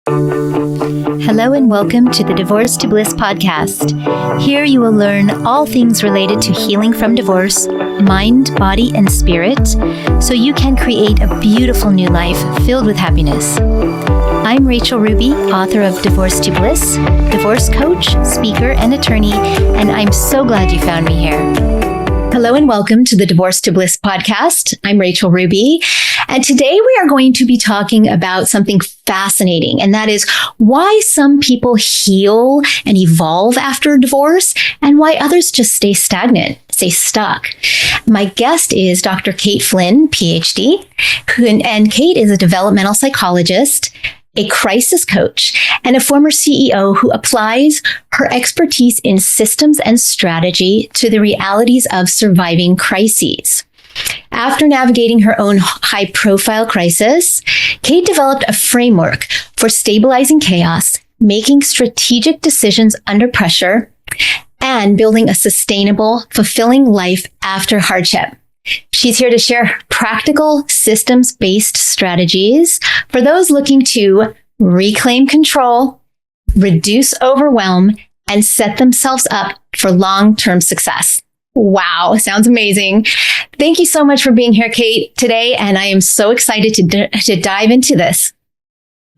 Hello and welcome to the Divorce to Bliss podcast. Here you will learn all things related to healing from divorce, mind, body, and spirit, so you can create a beautiful new life filled with happiness. I'm Rachel Ruby, author of Divorce to Bliss, divorce coach, speaker, and attorney, and I'm so glad you found me here. Hello and welcome to the Divorce to Bliss podcast. I'm Rachel Ruby, and today we are going to be talking about something fascinating, and that is why some people heal and evolve after divorce and why others just stay stagnant, stay stuck. My guest is Dr. Kate Flynn, PhD, and Kate is a developmental psychologist, a crisis coach, and a former CEO who applies her expertise in systems and strategy to the realities of surviving crises. After navigating her own high-profile crisis, Kate developed a framework for stabilizing chaos, making strategic decisions under pressure, and building a sustainable, fulfilling life after hardship. She's here to share practical, systems-based strategies for those looking to reclaim control, reduce overwhelm, and set themselves up for long-term success. Wow, sounds amazing. Thank you so much for being here, Kate, today, and I am so excited to dive into this.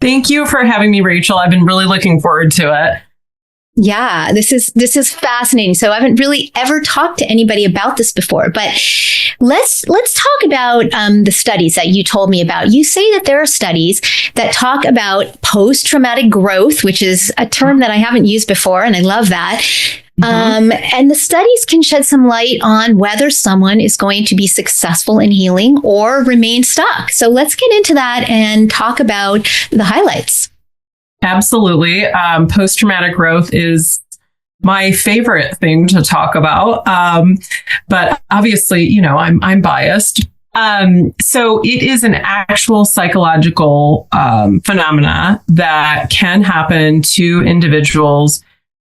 Thank you for having me, Rachel. I've been really looking forward to it. Yeah, this is fascinating. So I haven't really ever talked to anybody about this before, but let's talk about the studies that you told me about. You say that there are studies that talk about post-traumatic growth, which is a term that I haven't used before, and I love that. And the studies can shed some light on whether someone is going to be successful in healing or remain stuck. So let's get into that and talk about the highlights. Absolutely. Post-traumatic growth is my favorite thing to talk about. But obviously, I'm biased. So it is an actual psychological phenomena that can happen to individuals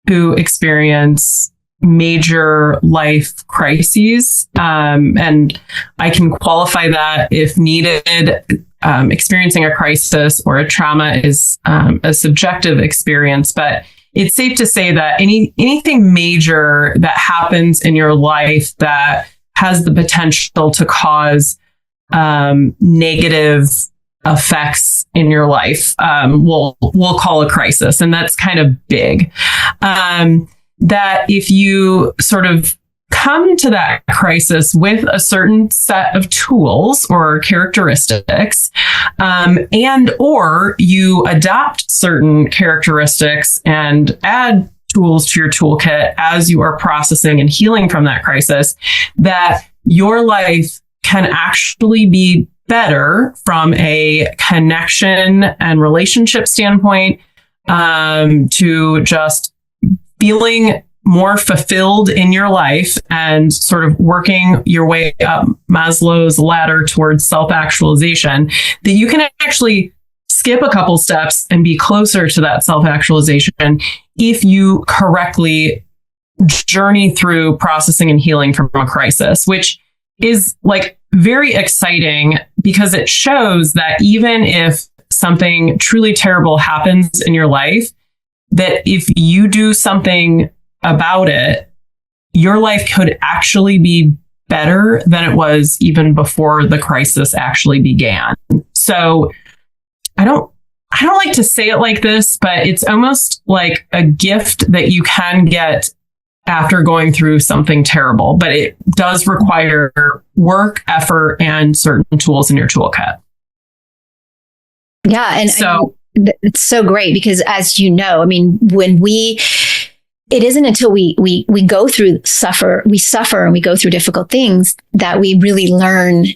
who experience major life crises. And I can qualify that if needed. Experiencing a crisis or a trauma is a subjective experience, but it's safe to say that anything major that happens in your life that has the potential to cause negative effects in your life, we'll call a crisis, and that's kind of big. That if you sort of come to that crisis with a certain set of tools or characteristics, and or you adopt certain characteristics and add tools to your toolkit as you are processing and healing from that crisis, that your life can actually be better from a connection and relationship standpoint, to just feeling more fulfilled in your life and sort of working your way up Maslow's ladder towards self-actualization, that you can actually skip a couple steps and be closer to that self-actualization if you correctly journey through processing and healing from a crisis, which is like very exciting because it shows that even if something truly terrible happens in your life, that if you do something about it, your life could actually be better than it was even before the crisis actually began. So I don't like to say it like this, but it's almost like a gift that you can get after going through something terrible, but it does require work, effort, and certain tools in your toolkit. Yeah. And so it's so great because, as you know, I mean, it isn't until we suffer and we go through difficult things that we really learn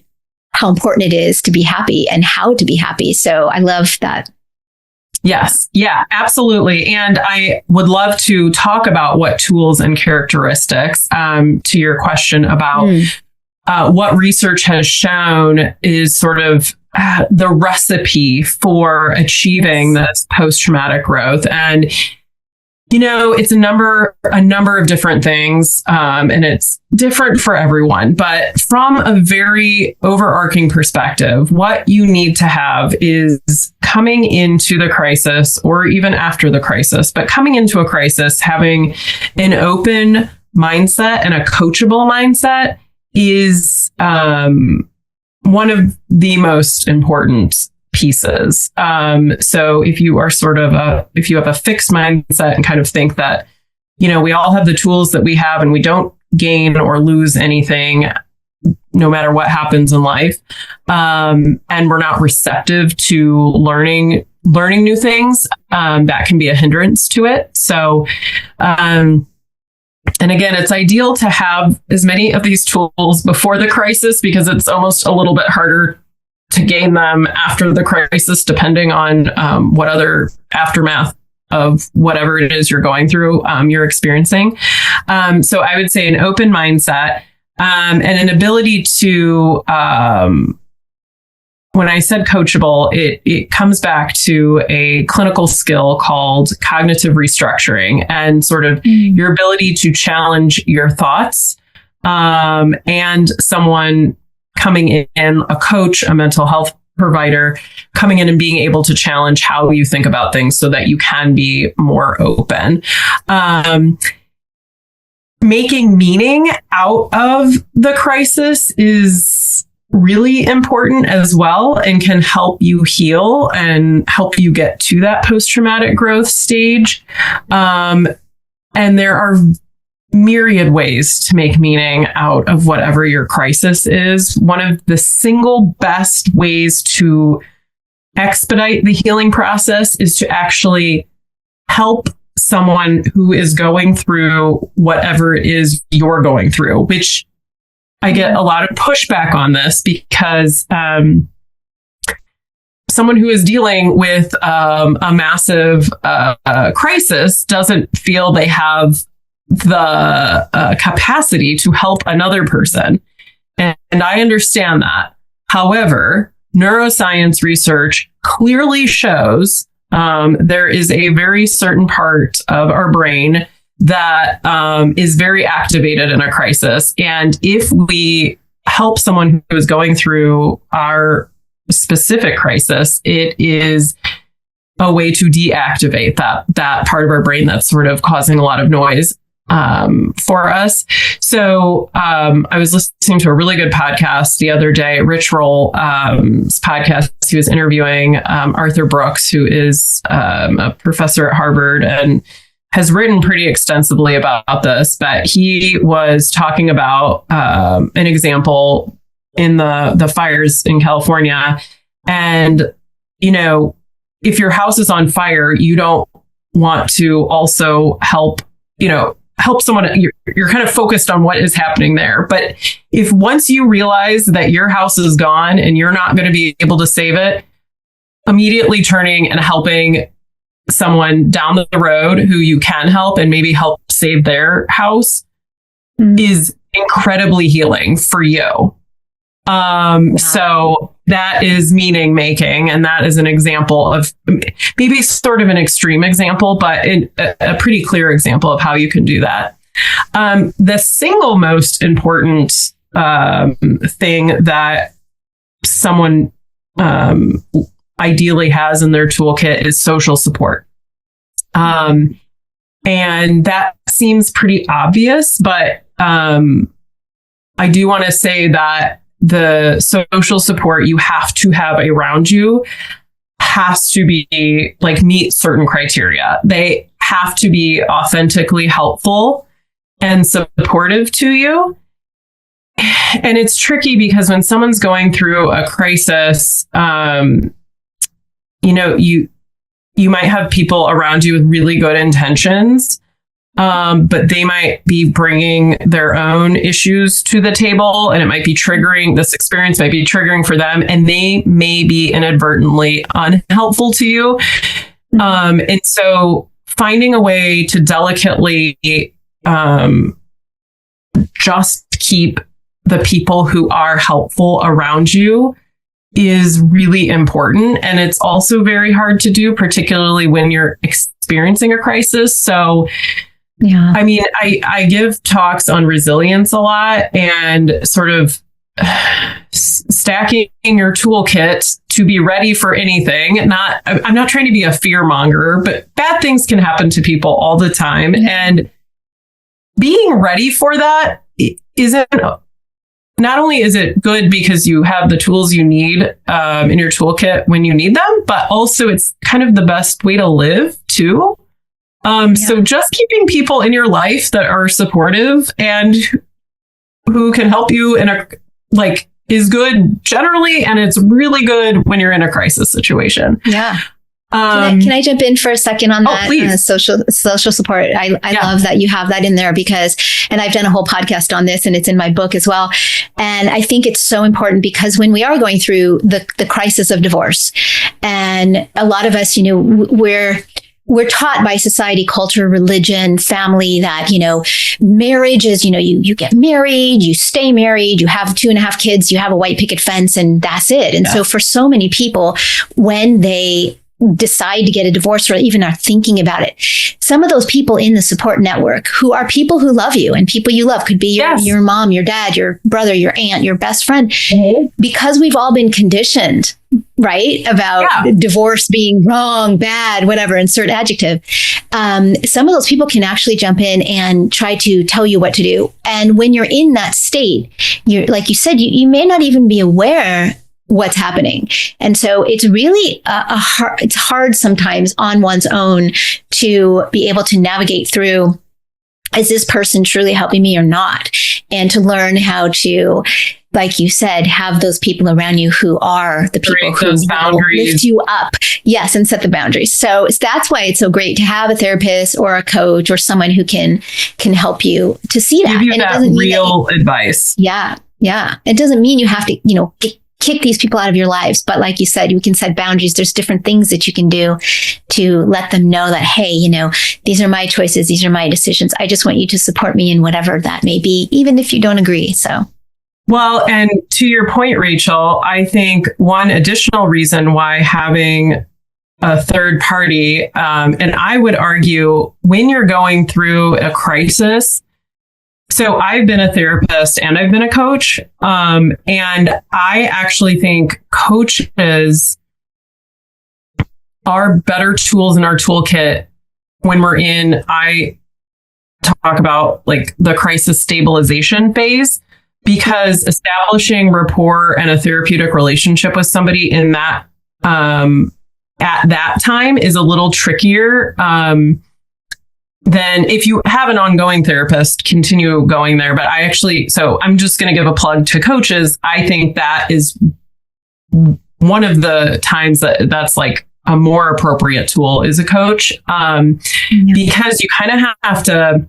how important it is to be happy and how to be happy. So I love that. Yes. Yeah, absolutely. And I would love to talk about what tools and characteristics, to your question about what research has shown is sort of the recipe for achieving this post-traumatic growth. And It's a number of different things, and it's different for everyone. But from a very overarching perspective, what you need to have is coming into the crisis, or even after the crisis, but coming into a crisis, having an open mindset and a coachable mindset is one of the most important pieces. So if you are if you have a fixed mindset and kind of think that, we all have the tools that we have and we don't gain or lose anything no matter what happens in life, and we're not receptive to learning new things, that can be a hindrance to it. So, and again, it's ideal to have as many of these tools before the crisis, because it's almost a little bit harder to gain them after the crisis, depending on what other aftermath of whatever it is you're going through, you're experiencing. So I would say an open mindset, and an ability to, when I said coachable, it comes back to a clinical skill called cognitive restructuring, and sort of your ability to challenge your thoughts, and someone coming in, a coach, a mental health provider, coming in and being able to challenge how you think about things so that you can be more open. Making meaning out of the crisis is really important as well, and can help you heal and help you get to that post-traumatic growth stage. And there are myriad ways to make meaning out of whatever your crisis is. One of the single best ways to expedite the healing process is to actually help someone who is going through whatever it is you're going through, which I get a lot of pushback on this, because someone who is dealing with a massive crisis doesn't feel they have the capacity to help another person. And I understand that. However, neuroscience research clearly shows there is a very certain part of our brain that is very activated in a crisis. And if we help someone who is going through our specific crisis, it is a way to deactivate that part of our brain that's sort of causing a lot of noise for us. So I was listening to a really good podcast the other day, Rich Roll's podcast. He was interviewing Arthur Brooks, who is a professor at Harvard and has written pretty extensively about this. But he was talking about an example in the fires in California. And, if your house is on fire, you don't want to also help someone. You're kind of focused on what is happening there. But if once you realize that your house is gone and you're not going to be able to save it, immediately turning and helping someone down the road who you can help and maybe help save their house is incredibly healing for you. So that is meaning making. And that is an example of maybe sort of an extreme example, but a pretty clear example of how you can do that. The single most important thing that someone ideally has in their toolkit is social support. And that seems pretty obvious, but I do want to say that the social support you have to have around you has to be meet certain criteria. They have to be authentically helpful and supportive to you. And it's tricky because when someone's going through a crisis, you might have people around you with really good intentions, but they might be bringing their own issues to the table, and it might be triggering, this experience might be triggering for them, and they may be inadvertently unhelpful to you. And so finding a way to delicately just keep the people who are helpful around you is really important. And it's also very hard to do, particularly when you're experiencing experiencing a crisis. So, Yeah. I mean, I give talks on resilience a lot and sort of stacking your toolkit to be ready for anything. I'm not trying to be a fear monger, but bad things can happen to people all the time. Yeah. And being ready for that isn't, not only is it good because you have the tools you need in your toolkit when you need them, but also it's kind of the best way to live too. So just keeping people in your life that are supportive and who can help you is good generally, and it's really good when you're in a crisis situation. Yeah. Can I jump in for a second on that? Social support. I love that you have that in there and I've done a whole podcast on this and it's in my book as well. And I think it's so important because when we are going through the crisis of divorce, and a lot of us, we're taught by society, culture, religion, family that, marriage is, you get married, you stay married, you have 2.5 kids, you have a white picket fence, and that's it. And so for so many people, when they decide to get a divorce or even are thinking about it, some of those people in the support network who are people who love you and people you love could be your mom, your dad, your brother, your aunt, your best friend, because we've all been conditioned, right? About divorce being wrong, bad, whatever, insert adjective. Some of those people can actually jump in and try to tell you what to do. And when you're in that state, you're, like you said, you may not even be aware what's happening. And so it's really it's hard sometimes on one's own to be able to navigate through, is this person truly helping me or not? And to learn how to, like you said, have those people around you who are the people who lift you up. Yes, and set the boundaries. So that's why it's so great to have a therapist or a coach or someone who can help you to see that. Give you that real advice. Yeah. Yeah. It doesn't mean you have to, kick these people out of your lives. But like you said, you can set boundaries. There's different things that you can do to let them know that, hey, these are my choices. These are my decisions. I just want you to support me in whatever that may be, even if you don't agree. So. Well, and to your point, Rachel, I think one additional reason why having a third party, and I would argue when you're going through a crisis, so I've been a therapist and I've been a coach. And I actually think coaches are better tools in our toolkit when I talk about the crisis stabilization phase, because establishing rapport and a therapeutic relationship with somebody in that, at that time is a little trickier. Then if you have an ongoing therapist, continue going there. But so I'm just going to give a plug to coaches. I think that is one of the times that's a more appropriate tool is a coach. Because you kind of have to,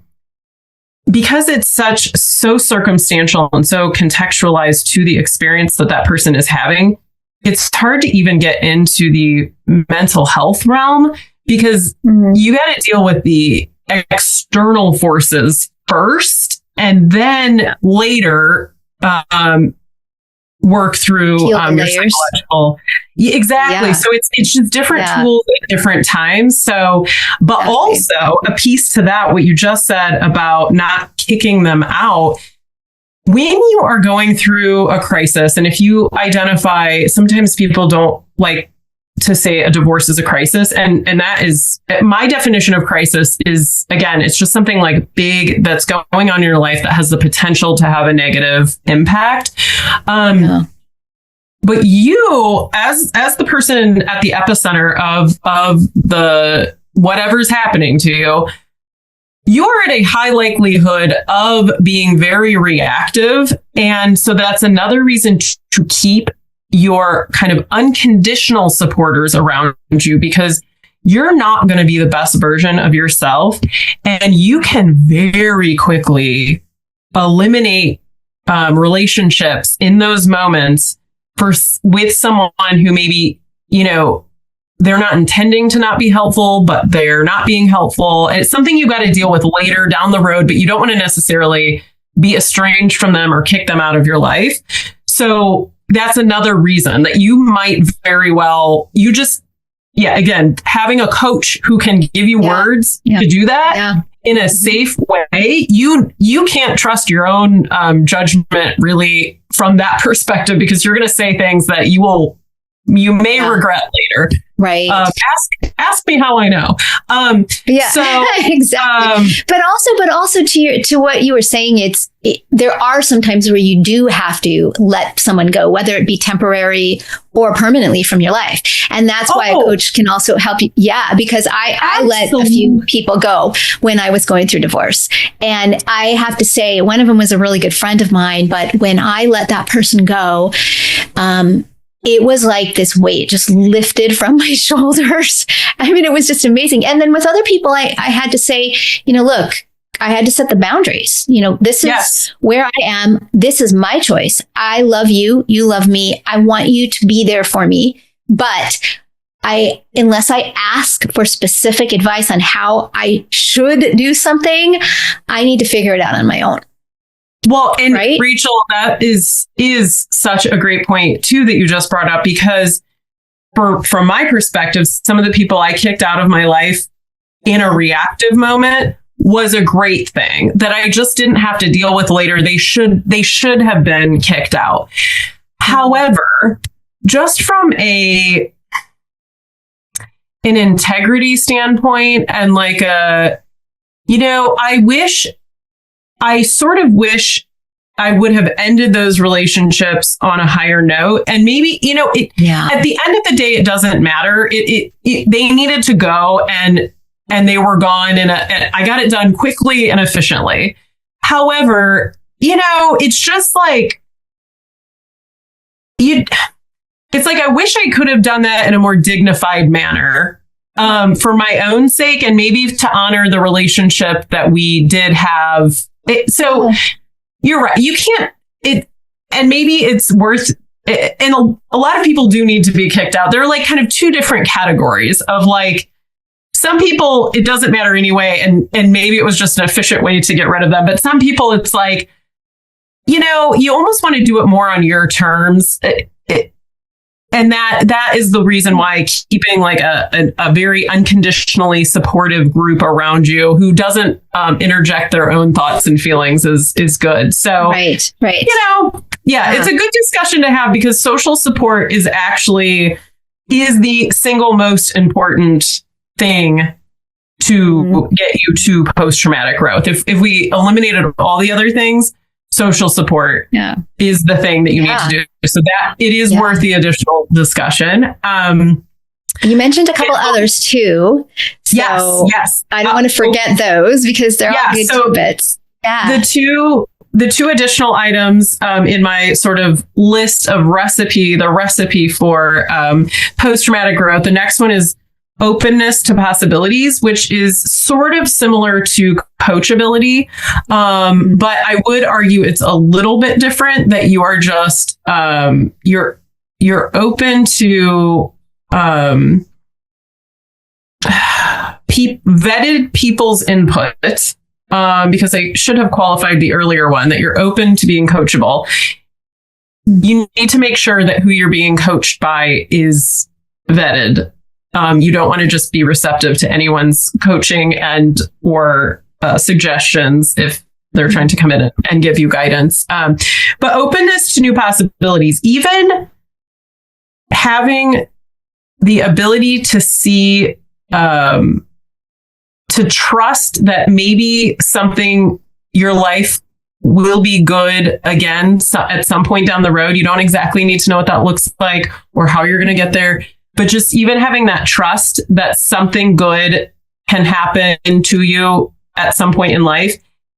because it's so circumstantial and so contextualized to the experience that person is having, it's hard to even get into the mental health realm because you got to deal with the external forces first, and then later work through your psychological. Exactly. Yeah. So it's just different tools at different times. So, but also a piece to that, what you just said about not kicking them out. When you are going through a crisis, and if you identify, sometimes people don't like to say a divorce is a crisis. And that is my definition of crisis is, again, it's just something big that's going on in your life that has the potential to have a negative impact. But you, as the person at the epicenter of the whatever's happening to you, you're at a high likelihood of being very reactive. And so that's another reason to keep your kind of unconditional supporters around you, because you're not going to be the best version of yourself. And you can very quickly eliminate relationships in those moments with someone who maybe, they're not intending to not be helpful, but they're not being helpful. And it's something you got to deal with later down the road, but you don't want to necessarily be estranged from them or kick them out of your life. So that's another reason that you might very well, again, having a coach who can give you words to do that in a safe way, you can't trust your own judgment really from that perspective, because you're going to say things that you may regret later. Right. Ask me how I know. So exactly. But also to what you were saying, there are some times where you do have to let someone go, whether it be temporary or permanently from your life. And that's why a coach can also help you. Yeah. Because I let a few people go when I was going through divorce. And I have to say, one of them was a really good friend of mine. But when I let that person go, it was like this weight just lifted from my shoulders. I mean, it was just amazing. And then with other people, I had to say, look, I had to set the boundaries. This is where I am. This is my choice. I love you. You love me. I want you to be there for me. But unless I ask for specific advice on how I should do something, I need to figure it out on my own. Well, and Rachel, that is such a great point too that you just brought up, because from my perspective, some of the people I kicked out of my life in a reactive moment was a great thing that I just didn't have to deal with later. They should have been kicked out. However, just from an integrity standpoint and like I sort of wish I would have ended those relationships on a higher note. And maybe, at the end of the day, it doesn't matter. They needed to go and they were gone, and I got it done quickly and efficiently. However, it's just like, it's like, I wish I could have done that in a more dignified manner. For my own sake, and maybe to honor the relationship that we did have. So you're right. You can't, and maybe it's worth, and a lot of people do need to be kicked out. There are like kind of two different categories of like, some people, it doesn't matter anyway. And maybe it was just an efficient way to get rid of them. But some people, it's like, you almost want to do it more on your terms. And that is the reason why keeping like a very unconditionally supportive group around you who doesn't interject their own thoughts and feelings is good. So, right. It's a good discussion to have, because social support is the single most important thing to get you to post-traumatic growth. If we eliminated all the other things, social support is the thing that you need to do. So that it is worth the additional discussion. You mentioned a couple others too. So yes. I don't want to forget those, because they're all good tidbits. Yeah. The two additional items in my sort of list of the recipe for post-traumatic growth. The next one is openness to possibilities, which is sort of similar to coachability. But I would argue it's a little bit different, that you are just, you're open to, vetted people's input, because I should have qualified the earlier one, that you're open to being coachable. You need to make sure that who you're being coached by is vetted. You don't want to just be receptive to anyone's coaching or suggestions if they're trying to come in and give you guidance. But openness to new possibilities, even having the ability to see, to trust that maybe your life will be good again at some point down the road. You don't exactly need to know what that looks like or how you're going to get there. But just even having that trust that something good can happen to you at some point in life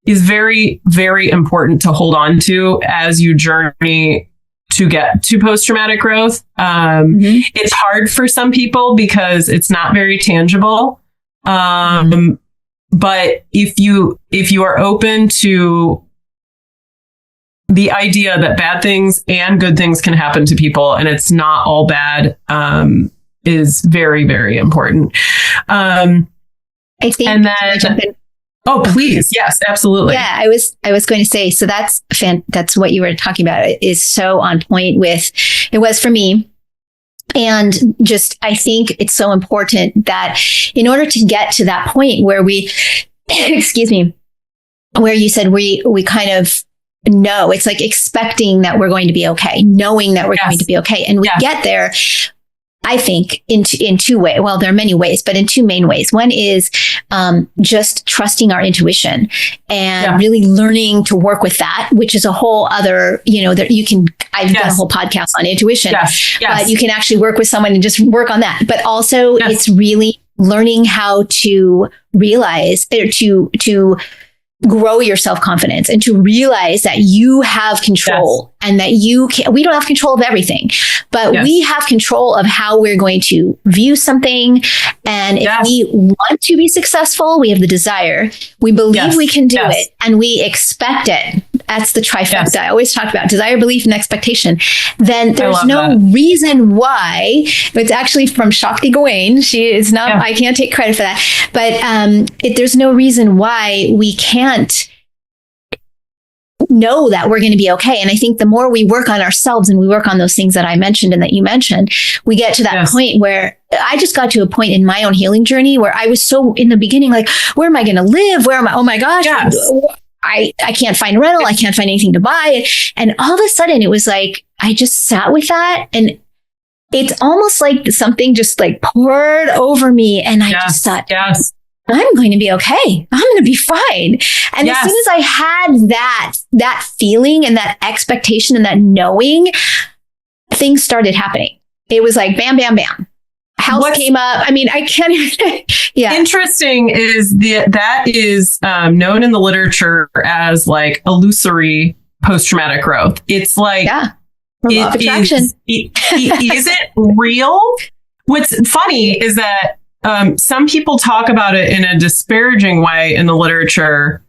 is very, very important to hold on to as you journey to get to post-traumatic growth. It's hard for some people because it's not very tangible. But if you are open to the idea that bad things and good things can happen to people and it's not all bad, is very, very important. I think. And then, oh, please. Yes, absolutely. Yeah, I was going to say, so that's what you were talking about is so on point with, it was for me. And just, I think it's so important that in order to get to that point where we, excuse me, where you said we kind of know, it's like expecting that we're going to be okay, knowing that we're going to be okay. And we get there, I think, in two ways. Well, there are many ways, but in two main ways. One is just trusting our intuition and really learning to work with that, which is a whole other, that you can, I've done a whole podcast on intuition, but you can actually work with someone and just work on that. But also it's really learning how to realize or to grow your self-confidence and to realize that you have control and that we don't have control of everything, but we have control of how we're going to view something. And if we want to be successful, we have the desire, we believe we can do it, and we expect it. That's the trifecta I always talk about: desire, belief, and expectation. Then there's no reason why. It's actually from Shakti Gawain. She is not, I can't take credit for that, but there's no reason why we can't know that we're going to be okay. And I think the more we work on ourselves and we work on those things that I mentioned and that you mentioned, we get to that point where I just got to a point in my own healing journey where I was so in the beginning, like, where am I going to live? Where am I? Oh my gosh. I can't find a rental. I can't find anything to buy. And all of a sudden it was like, I just sat with that, and it's almost like something just like poured over me. And I just thought, I'm going to be okay. I'm going to be fine. And as soon as I had that feeling and that expectation and that knowing, things started happening. It was like, bam, bam, bam. House came up. I mean, I can't even. Interesting is that is known in the literature as like illusory post-traumatic growth. It's like, law of attraction. Is it real? What's funny is that some people talk about it in a disparaging way in the literature,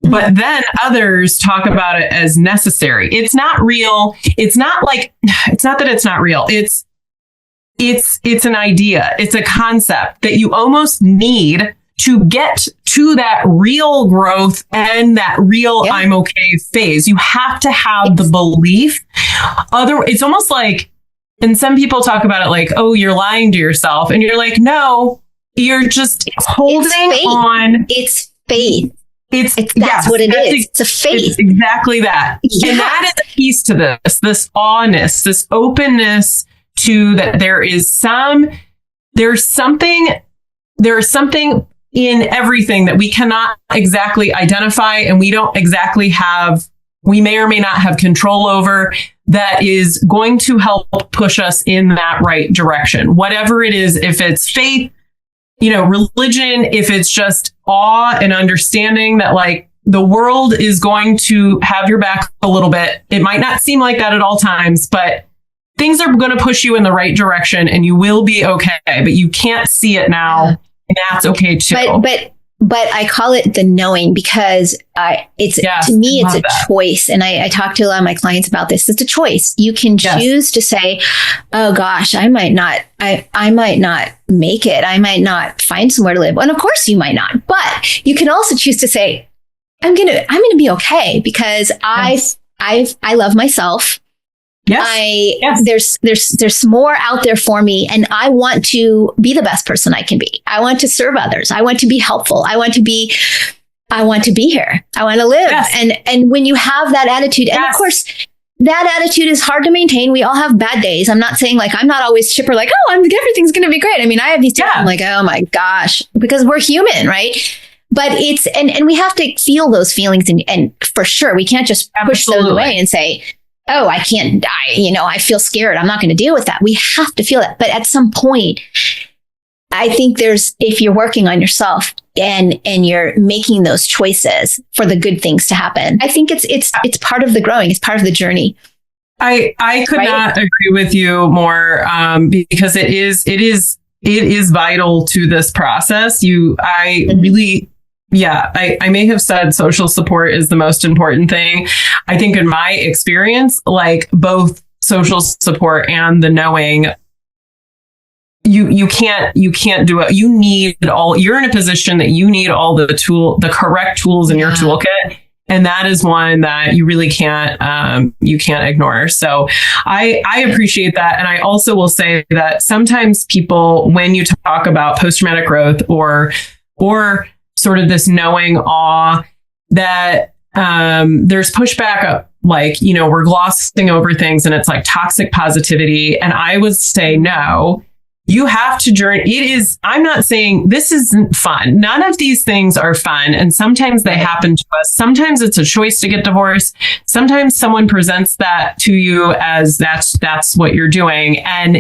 but then others talk about it as necessary. It's not real. It's not that it's not real. It's an idea. It's a concept that you almost need to get to that real growth and that real I'm okay phase. You have to have the belief. It's almost like, and some people talk about it like, oh, you're lying to yourself. And you're like, no, you're just holding on. It's faith. That's what it is. It's a faith. It's exactly that. And that is a piece to this awness, this openness to that there's something in everything that we cannot exactly identify, and we may or may not have control over, that is going to help push us in that right direction. Whatever it is, if it's faith, religion, if it's just awe and understanding that like the world is going to have your back a little bit. It might not seem like that at all times, but things are going to push you in the right direction and you will be okay, but you can't see it now. And that's okay too. But I call it the knowing because to me, it's a choice. And I talk to a lot of my clients about this. It's a choice. You can choose to say, oh gosh, I might not make it. I might not find somewhere to live. And of course you might not, but you can also choose to say, I'm going to be okay because I love myself. There's more out there for me, and I want to be the best person I can be. I want to serve others. I want to be helpful. I want to be here. I want to live. And when you have that attitude, and of course that attitude is hard to maintain. We all have bad days. I'm not saying like I'm not always chipper, like, everything's going to be great. I mean, I have these days I'm like, oh my gosh, because we're human, right? But it's and we have to feel those feelings, and for sure we can't just push those away and say, oh, I can't die. I feel scared. I'm not going to deal with that. We have to feel that. But at some point, I think if you're working on yourself and you're making those choices for the good things to happen, I think it's part of the growing. It's part of the journey. I could not agree with you more because it is vital to this process. I may have said social support is the most important thing. I think in my experience, like both social support and the knowing, you can't do it. You're in a position that you need all the correct tools in your toolkit. And that is one that you really you can't ignore. So I appreciate that. And I also will say that sometimes people, when you talk about post-traumatic growth or sort of this knowing awe, that there's pushback up, like, you know, we're glossing over things and it's like toxic positivity. And I would say, no, you have to journey. I'm not saying this isn't fun. None of these things are fun. And sometimes they happen to us. Sometimes it's a choice to get divorced. Sometimes someone presents that to you as that's what you're doing. And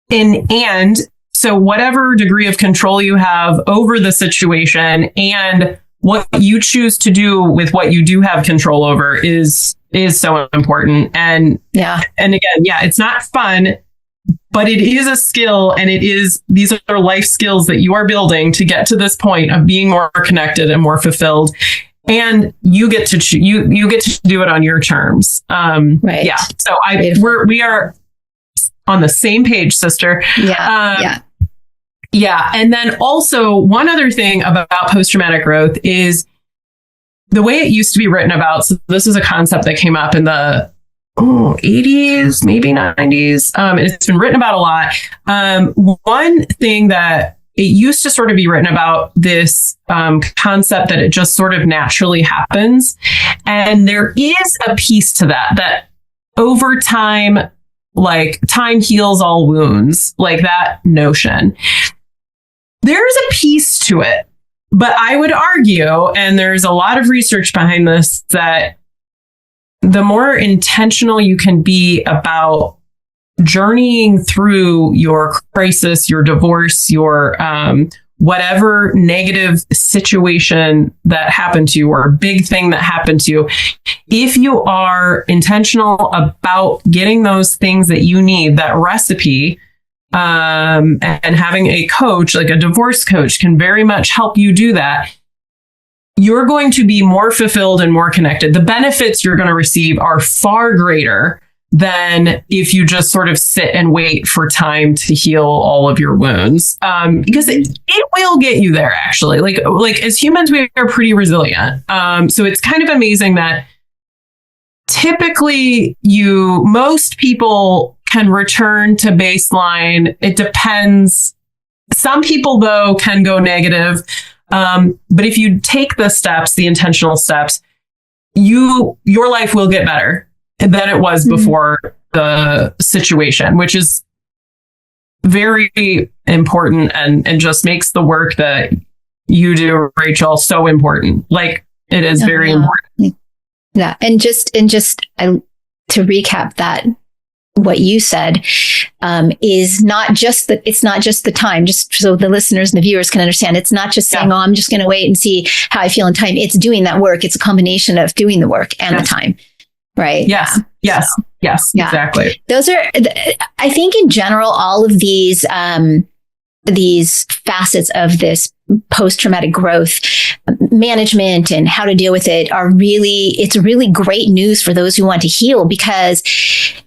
and so whatever degree of control you have over the situation and what you choose to do with what you do have control over is so important. And again, it's not fun, but it is a skill, and these are life skills that you are building to get to this point of being more connected and more fulfilled. And you get to you get to do it on your terms. Right. Yeah. So we are on the same page, sister. Yeah. Yeah. And then also one other thing about post-traumatic growth is the way it used to be written about. So this is a concept that came up in the 80s, maybe 90s. It's been written about a lot. One thing that it used to sort of be written about, this concept that it just sort of naturally happens. And there is a piece to that over time, like time heals all wounds, like that notion. There's a piece to it, but I would argue, and there's a lot of research behind this, that the more intentional you can be about journeying through your crisis, your divorce, your whatever negative situation that happened to you or big thing that happened to you, if you are intentional about getting those things that you need, that recipe, and having a coach, like a divorce coach, can very much help you do that, you're going to be more fulfilled and more connected. The benefits you're going to receive are far greater than if you just sort of sit and wait for time to heal all of your wounds. Because it will get you there, actually. Like as humans, we are pretty resilient. So it's kind of amazing that typically most people can return to baseline. It depends. Some people, though, can go negative. But if you take the steps, the intentional steps, your life will get better than it was before the situation, which is very important and just makes the work that you do, Rachel, so important. Like, it is very important. Yeah. And just to recap that, what you said is it's not just the time, just so the listeners and the viewers can understand. It's not just saying, I'm just going to wait and see how I feel in time. It's doing that work. It's a combination of doing the work and the time. Right. Yes. Yes. Yes. Exactly. Those are, I think in general, all of these facets of this post-traumatic growth management and how to deal with it it's really great news for those who want to heal, because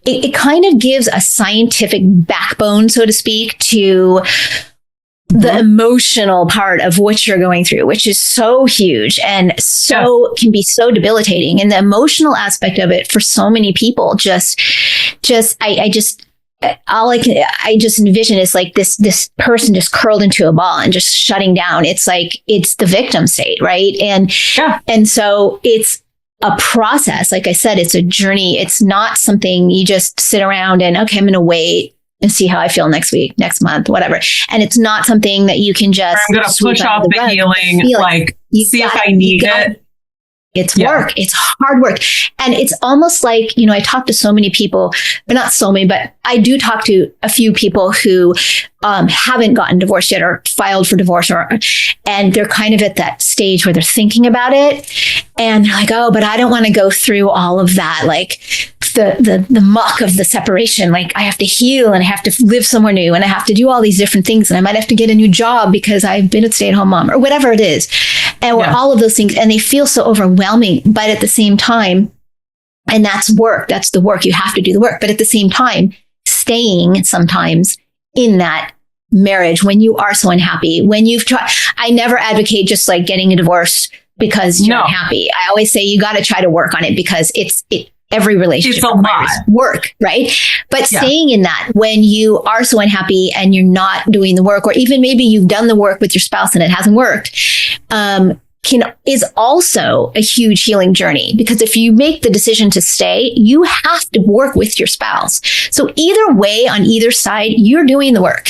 it kind of gives a scientific backbone, so to speak, to the emotional part of what you're going through, which is so huge and can be so debilitating. And the emotional aspect of it for so many people, I just envision is like this person just curled into a ball and just shutting down. It's like, it's the victim state, right? And so it's a process. Like I said, it's a journey. It's not something you just sit around and, okay, I'm going to wait and see how I feel next week, next month, whatever. And it's not something that you can just, I'm going to push off the healing, see if I need it. It's work. It's hard work. And it's almost like, I talk to so many people, but not so many, but I do talk to a few people who haven't gotten divorced yet or filed for divorce, and they're kind of at that stage where they're thinking about it. And they're like, oh, but I don't want to go through all of that. Like the muck of the separation. Like, I have to heal and I have to live somewhere new and I have to do all these different things. And I might have to get a new job because I've been a stay-at-home mom or whatever it is. And all of those things. And they feel so overwhelming. But at the same time, and that's work. That's the work. You have to do the work. But at the same time, staying sometimes in that marriage when you are so unhappy, when you've tried. I never advocate just like getting a divorce because you're unhappy. I always say you got to try to work on it because every relationship requires work, right? But staying in that when you are so unhappy and you're not doing the work, or even maybe you've done the work with your spouse and it hasn't worked, is also a huge healing journey, because if you make the decision to stay, you have to work with your spouse. So either way, on either side, you're doing the work.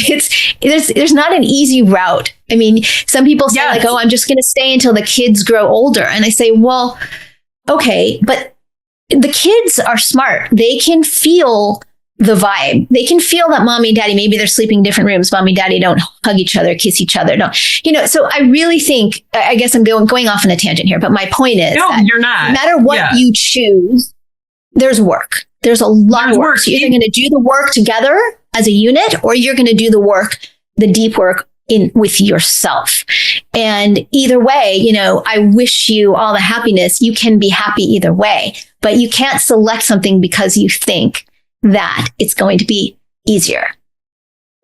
There's not an easy route. I mean, some people say like, oh, I'm just going to stay until the kids grow older. And I say, well, okay, but the kids are smart. They can feel the vibe. They can feel that mommy and daddy, maybe they're sleeping in different rooms. Mommy and daddy don't hug each other, kiss each other. No, so I really think, I guess I'm going off on a tangent here, but my point is, no, you're not. No matter what you choose, there's work. There's a lot of work. So you're either going to do the work together as a unit, or you're going to do the work, the deep work with yourself. And either way, I wish you all the happiness. You can be happy either way, but you can't select something because you think that it's going to be easier.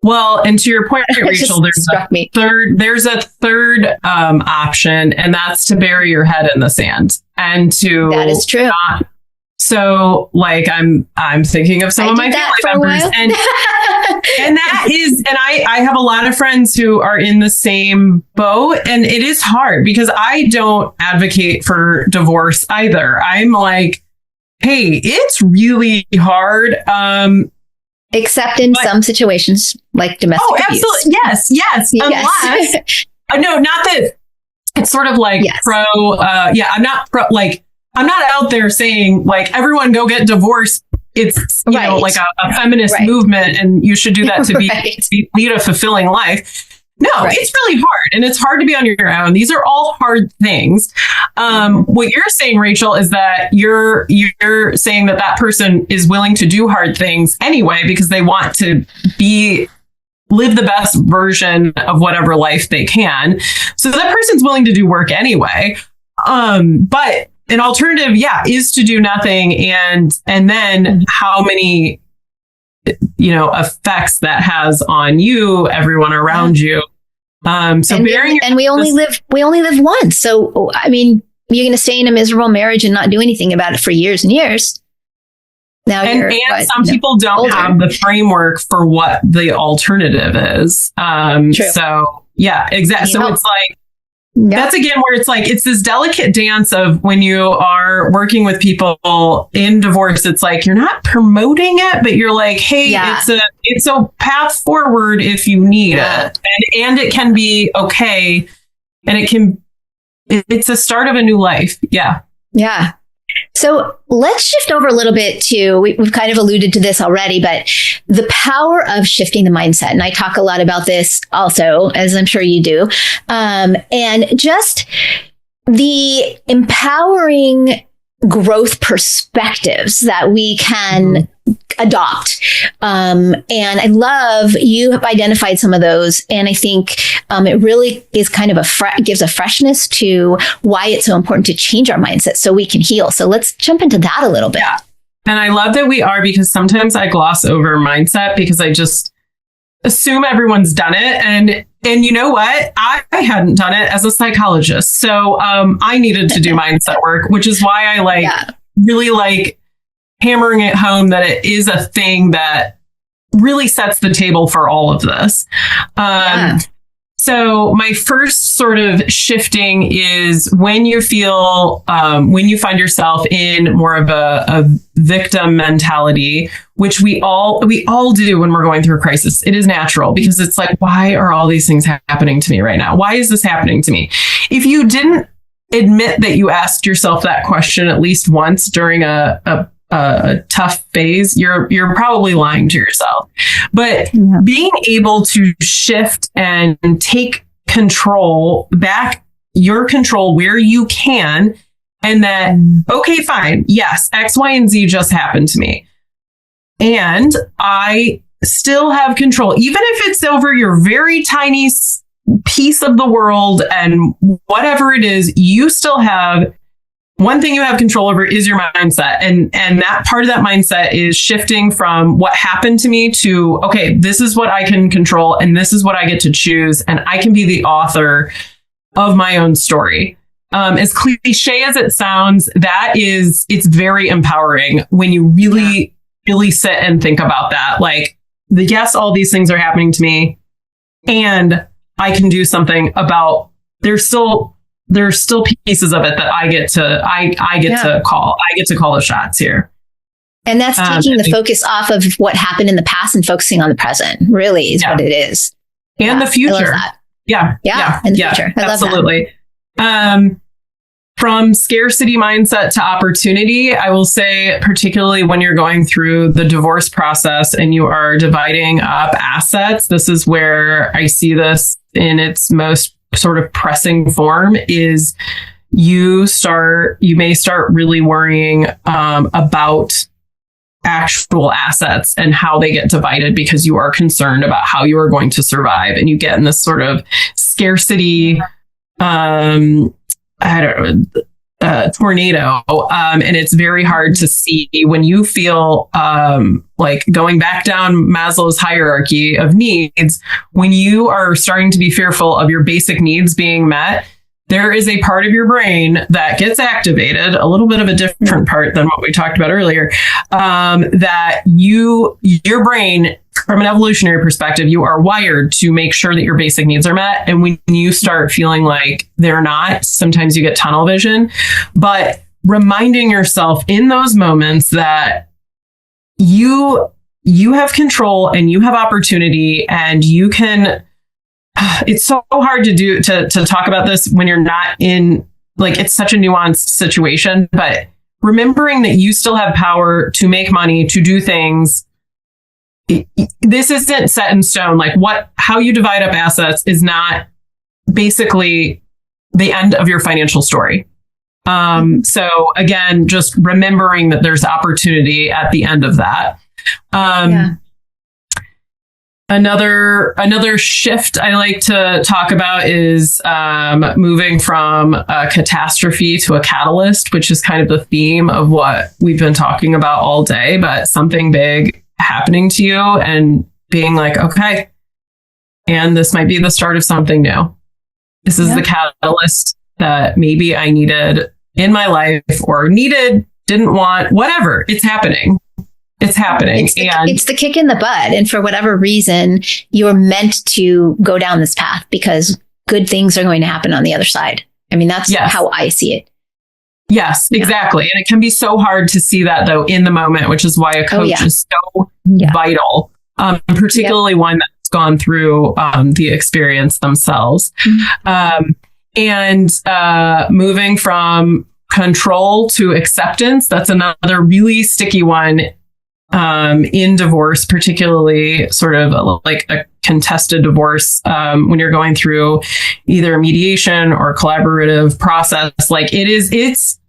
Well, and to your point, Rachel, there's a third option, and that's to bury your head in the sand and to. That is true. So, like, I'm thinking of some of my family members, and that is, and I have a lot of friends who are in the same boat, and it is hard because I don't advocate for divorce either. I'm like, hey, it's really hard. Except in some situations like domestic abuse. Absolutely. Yes. Unless, no, not that it's sort of like I'm not out there saying like, everyone go get divorced. It's, you know, like a feminist movement, and you should do that to lead a fulfilling life. No, it's really hard, and it's hard to be on your own. These are all hard things. What you're saying, Rachel, is that you're saying that person is willing to do hard things anyway because they want to live the best version of whatever life they can. So that person's willing to do work anyway. But an alternative, is to do nothing, and then how many effects that has on you, everyone around you. We only live once. So, I mean, you're going to stay in a miserable marriage and not do anything about it for years and years. Now, some people don't have the framework for what the alternative is. True. So, exactly. So it's like, that's again where it's like, it's this delicate dance of when you are working with people in divorce, it's like, you're not promoting it, but you're like, hey, it's a path forward if you need it. And it can be okay. And it's a start of a new life. Yeah. Yeah. So let's shift over a little bit to, we've kind of alluded to this already, but the power of shifting the mindset. And I talk a lot about this also, as I'm sure you do. And just the empowering growth perspectives that we can adopt. And I love you have identified some of those. And I think it really is kind of gives a freshness to why it's so important to change our mindset so we can heal. So let's jump into that a little bit. Yeah. And I love that we are, because sometimes I gloss over mindset because I just assume everyone's done it. And you know what? I hadn't done it as a psychologist. So I needed to do mindset work, which is why I really like hammering it home that it is a thing that really sets the table for all of this. So my first sort of shifting is when you feel, when you find yourself in more of a victim mentality, which we all do when we're going through a crisis. It is natural because it's like, why are all these things happening to me right now? Why is this happening to me? If you didn't admit that you asked yourself that question at least once during a tough phase, you're probably lying to yourself. But being able to shift and take control back, your control where you can, and that, okay, fine. Yes, X, Y, and Z just happened to me. And I still have control, even if it's over your very tiny piece of the world and whatever it is, you still have one thing you have control over is your mindset. And that part of that mindset is shifting from what happened to me to, okay, this is what I can control and this is what I get to choose. And I can be the author of my own story. as cliche as it sounds, it's very empowering when you really sit and think about that. Like, yes, all these things are happening to me, and I can do something about. There's still pieces of it that I get to call. I get to call the shots here. And that's taking the focus off of what happened in the past and focusing on the present, really, is what it is. And the future. I love that. Yeah. And the future. I love absolutely. That. From scarcity mindset to opportunity, I will say, particularly when you're going through the divorce process and you are dividing up assets, this is where I see this in its most sort of pressing form, is you may start really worrying about actual assets and how they get divided, because you are concerned about how you are going to survive, and you get in this sort of scarcity tornado. And it's very hard to see when you feel like going back down Maslow's hierarchy of needs, when you are starting to be fearful of your basic needs being met. There is a part of your brain that gets activated, a little bit of a different part than what we talked about earlier, that your brain, from an evolutionary perspective, you are wired to make sure that your basic needs are met. And when you start feeling like they're not, sometimes you get tunnel vision. But reminding yourself in those moments that you have control and you have opportunity, and you can. It's so hard to talk about this when you're not in, like, it's such a nuanced situation, but remembering that you still have power to make money, to do things. This isn't set in stone. Like, how you divide up assets is not basically the end of your financial story. So again, just remembering that there's opportunity at the end of that. Another shift I like to talk about is moving from a catastrophe to a catalyst, which is kind of the theme of what we've been talking about all day, but something big happening to you and being like, okay, and this might be the start of something new. This is the catalyst that maybe I needed in my life, or didn't want, whatever. It's happening. It's happening. It's the kick in the butt. And for whatever reason, you're meant to go down this path, because good things are going to happen on the other side. I mean, that's how I see it. Yes, exactly. And it can be so hard to see that, though, in the moment, which is why a coach is so vital, particularly one that's gone through the experience themselves. And moving from control to acceptance, that's another really sticky one in divorce, particularly sort of like a contested divorce, when you're going through either mediation or collaborative process. Like, it's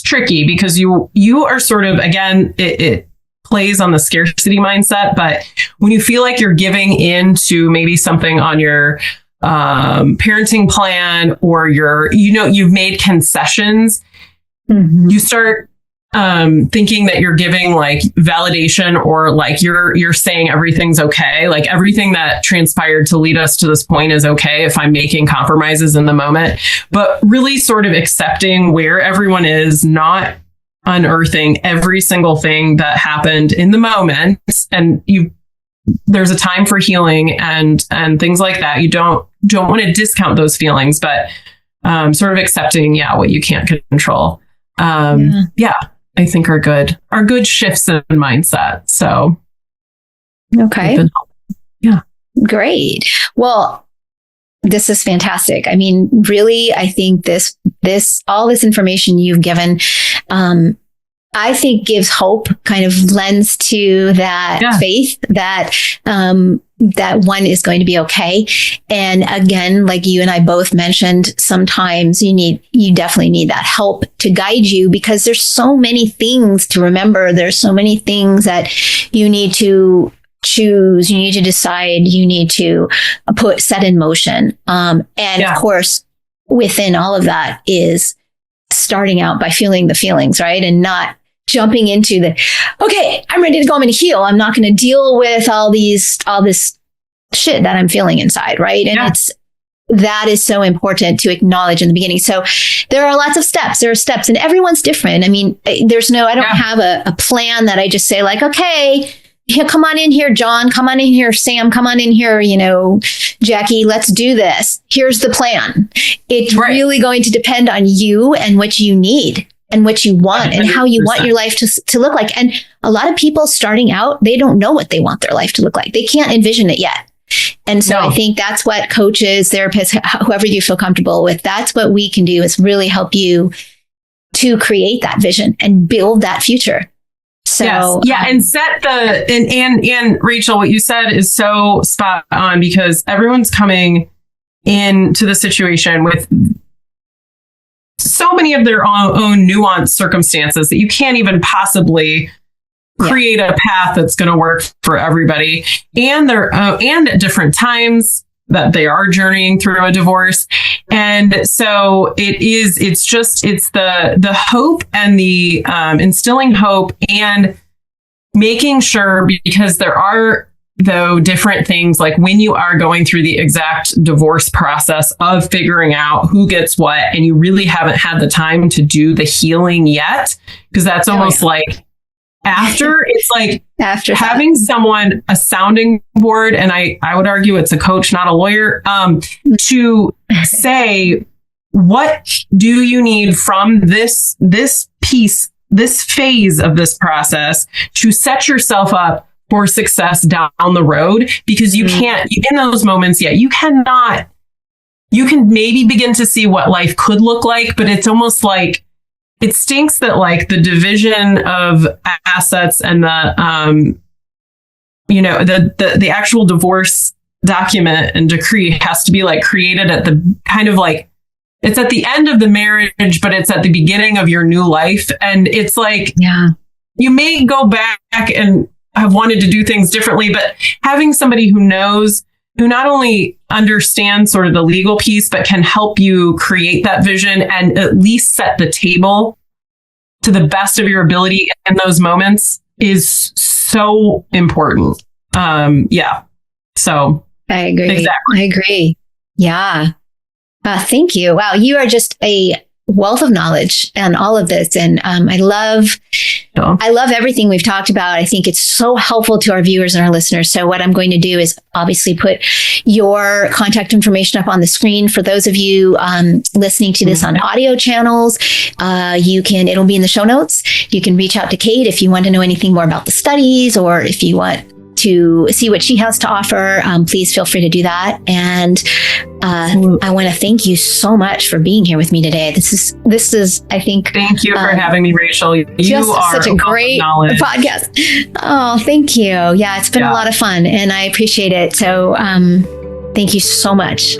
tricky, because you are sort of, again, it plays on the scarcity mindset, but when you feel like you're giving in to maybe something on your parenting plan, or you've made concessions, you start thinking that you're giving like validation, or like you're saying everything's okay. Like, everything that transpired to lead us to this point is okay if I'm making compromises in the moment, but really sort of accepting where everyone is, not unearthing every single thing that happened in the moment. And there's a time for healing and things like that. You don't want to discount those feelings, but sort of accepting, what you can't control. I think are good shifts in mindset. So, okay. Great. Well, this is fantastic. I mean, really, I think all this information you've given, I think gives hope, kind of lends to that faith that that one is going to be okay. And again, like you and I both mentioned, sometimes you definitely need that help to guide you, because there's so many things to remember. There's so many things that you need to choose, you need to decide, you need to set in motion. Of course, within all of that is starting out by feeling the feelings, right? And not jumping into okay, I'm ready to go, I'm going to heal. I'm not going to deal with all this shit that I'm feeling inside, right? And that is so important to acknowledge in the beginning. So there are lots of steps. There are steps, and everyone's different. I mean, I don't have a plan that I just say like, okay, here, come on in here, John, come on in here, Sam, come on in here, Jackie, let's do this. Here's the plan. It's really going to depend on you and what you need and what you want 100%. And how you want your life to look like. And a lot of people starting out, they don't know what they want their life to look like. They can't envision it yet. And so I think that's what coaches, therapists, whoever you feel comfortable with, that's what we can do, is really help you to create that vision and build that future. So and set and Rachel, what you said is so spot on, because everyone's coming into the situation with so many of their own nuanced circumstances that you can't even possibly create a path that's going to work for everybody, and and at different times that they are journeying through a divorce. And so it's the hope and the instilling hope and making sure, because there are different things, like when you are going through the exact divorce process of figuring out who gets what, and you really haven't had the time to do the healing yet, because that's almost like after. It's like after having someone, a sounding board, and I would argue it's a coach, not a lawyer, to say, what do you need from this piece, this phase of this process, to set yourself up for success down the road? Because you can't, in those moments, you cannot, you can maybe begin to see what life could look like, but it's almost like, it stinks that like the division of assets and the actual divorce document and decree has to be like created at the kind of like, it's at the end of the marriage, but it's at the beginning of your new life. And it's like, you may go back and have wanted to do things differently, but having somebody who knows, who not only understands sort of the legal piece, but can help you create that vision and at least set the table to the best of your ability in those moments, is so important. So I agree. Exactly. I agree. Yeah. Thank you. Wow. You are just a wealth of knowledge and all of this. And I love everything we've talked about. I think it's so helpful to our viewers and our listeners. So what I'm going to do is obviously put your contact information up on the screen for those of you listening to this on audio channels. It'll be in the show notes. You can reach out to Kate if you want to know anything more about the studies, or if you want to see what she has to offer. Please feel free to do that. And I want to thank you so much for being here with me today. This is, I think. Thank you for having me, Rachel. You are such a great podcast. Oh, thank you. Yeah, it's been a lot of fun, and I appreciate it. So thank you so much.